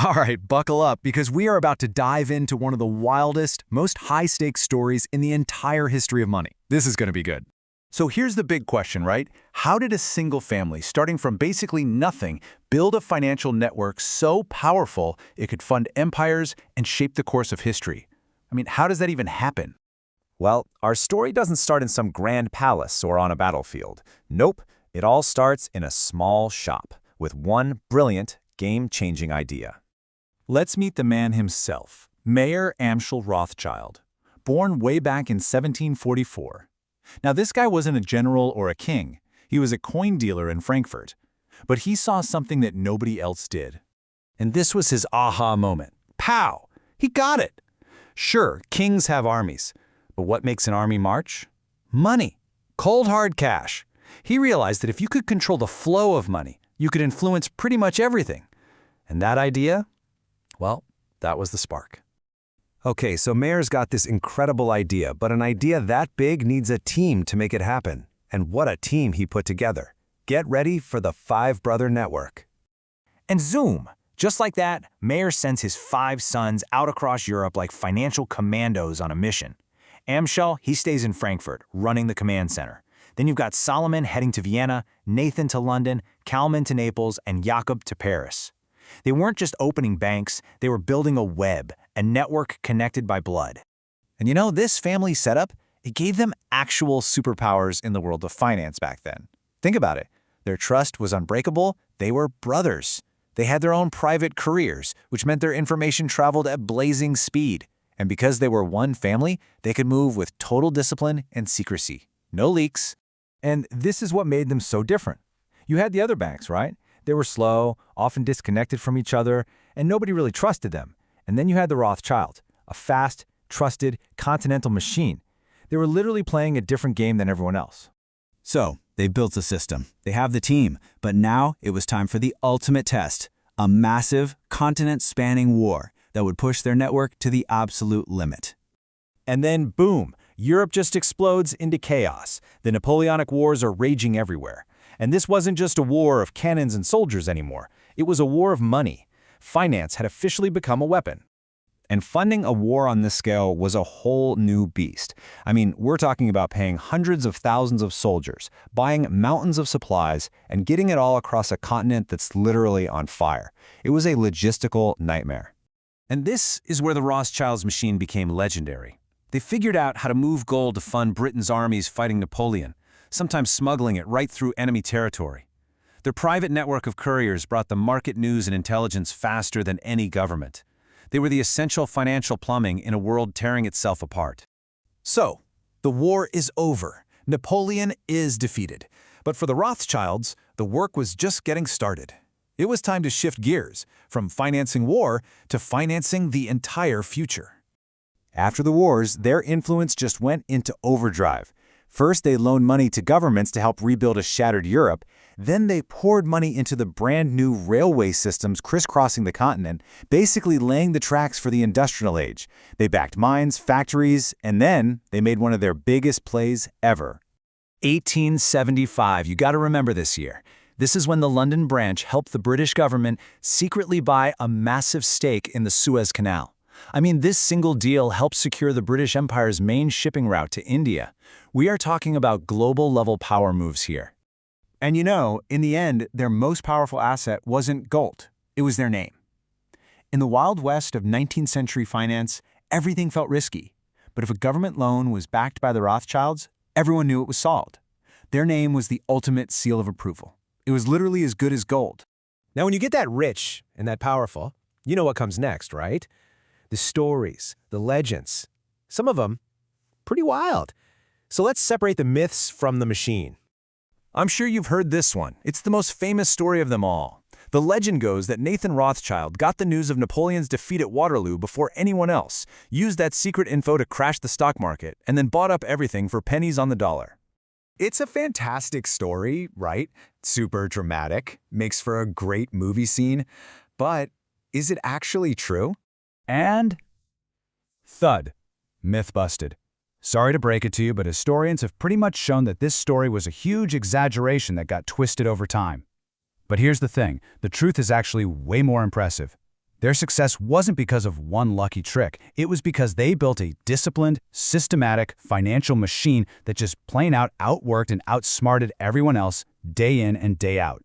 All right, buckle up because we are about to dive into one of the wildest, most high-stakes stories in the entire history of money. This is going to be good. So here's the big question, right? How did a single family, starting from basically nothing, build a financial network so powerful it could fund empires and shape the course of history? I mean, how does that even happen? Well, our story doesn't start in some grand palace or on a battlefield. Nope, it all starts in a small shop with one brilliant, game-changing idea. Let's meet the man himself, Mayer Amschel Rothschild, born way back in 1744. Now, this guy wasn't a general or a king. He was a coin dealer in Frankfurt. But he saw something that nobody else did. And this was his aha moment. Pow! He got it! Sure, kings have armies. But what makes an army march? Money. Cold hard cash. He realized that if you could control the flow of money, you could influence pretty much everything. And that idea? Well, that was the spark. Okay, so Mayer's got this incredible idea, but an idea that big needs a team to make it happen. And what a team he put together. Get ready for the Five-Brother Network. And zoom! Just like that, Mayer sends his 5 sons out across Europe like financial commandos on a mission. Amschel, he stays in Frankfurt, running the command center. Then you've got Solomon heading to Vienna, Nathan to London, Kalman to Naples, and Jakob to Paris. They weren't just opening banks, they were building a web, a network connected by blood. And you know, this family setup, it gave them actual superpowers in the world of finance back then. Think about it. Their trust was unbreakable. They were brothers. They had their own private careers, which meant their information traveled at blazing speed. And because they were one family, they could move with total discipline and secrecy. No leaks. And this is what made them so different. You had the other banks, right? They were slow, often disconnected from each other, and nobody really trusted them. And then you had the Rothschild, a fast, trusted, continental machine. They were literally playing a different game than everyone else. So, they've built a system. They have the team. But now it was time for the ultimate test, a massive, continent-spanning war that would push their network to the absolute limit. And then, boom, Europe just explodes into chaos. The Napoleonic Wars are raging everywhere. And this wasn't just a war of cannons and soldiers anymore. It was a war of money. Finance had officially become a weapon. And funding a war on this scale was a whole new beast. I mean, we're talking about paying hundreds of thousands of soldiers, buying mountains of supplies, and getting it all across a continent that's literally on fire. It was a logistical nightmare. And this is where the Rothschilds' machine became legendary. They figured out how to move gold to fund Britain's armies fighting Napoleon, sometimes smuggling it right through enemy territory. Their private network of couriers brought the market news and intelligence faster than any government. They were the essential financial plumbing in a world tearing itself apart. So, the war is over. Napoleon is defeated. But for the Rothschilds, the work was just getting started. It was time to shift gears, from financing war to financing the entire future. After the wars, their influence just went into overdrive. First, they loaned money to governments to help rebuild a shattered Europe. Then they poured money into the brand new railway systems crisscrossing the continent, basically laying the tracks for the industrial age. They backed mines, factories, and then they made one of their biggest plays ever. 1875, you got to remember this year. This is when the London branch helped the British government secretly buy a massive stake in the Suez Canal. I mean, this single deal helped secure the British Empire's main shipping route to India. We are talking about global-level power moves here. And you know, in the end, their most powerful asset wasn't gold. It was their name. In the Wild West of 19th century finance, everything felt risky. But if a government loan was backed by the Rothschilds, everyone knew it was solid. Their name was the ultimate seal of approval. It was literally as good as gold. Now, when you get that rich and that powerful, you know what comes next, right? The stories, the legends. Some of them, pretty wild. So let's separate the myths from the machine. I'm sure you've heard this one. It's the most famous story of them all. The legend goes that Nathan Rothschild got the news of Napoleon's defeat at Waterloo before anyone else, used that secret info to crash the stock market, and then bought up everything for pennies on the dollar. It's a fantastic story, right? Super dramatic, makes for a great movie scene. But is it actually true? And thud. Myth busted. Sorry to break it to you, but historians have pretty much shown that this story was a huge exaggeration that got twisted over time. But here's the thing, the truth is actually way more impressive. Their success wasn't because of one lucky trick. It was because they built a disciplined, systematic financial machine that just plain out outworked and outsmarted everyone else day in and day out.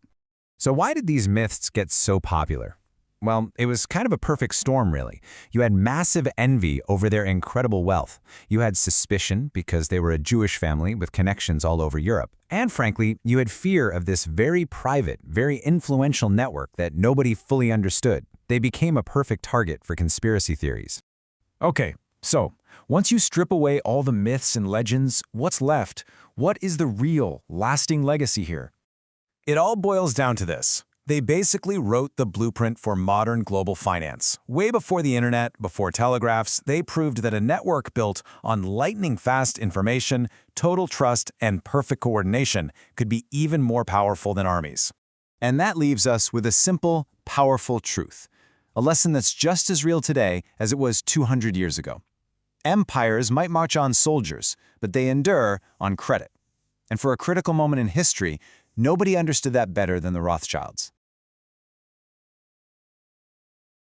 So why did these myths get so popular? Well, it was kind of a perfect storm, really. You had massive envy over their incredible wealth. You had suspicion because they were a Jewish family with connections all over Europe. And frankly, you had fear of this very private, very influential network that nobody fully understood. They became a perfect target for conspiracy theories. Okay, so once you strip away all the myths and legends, what's left? What is the real, lasting legacy here? It all boils down to this. They basically wrote the blueprint for modern global finance. Way before the internet, before telegraphs, they proved that a network built on lightning-fast information, total trust, and perfect coordination could be even more powerful than armies. And that leaves us with a simple, powerful truth. A lesson that's just as real today as it was 200 years ago. Empires might march on soldiers, but they endure on credit. And for a critical moment in history, nobody understood that better than the Rothschilds.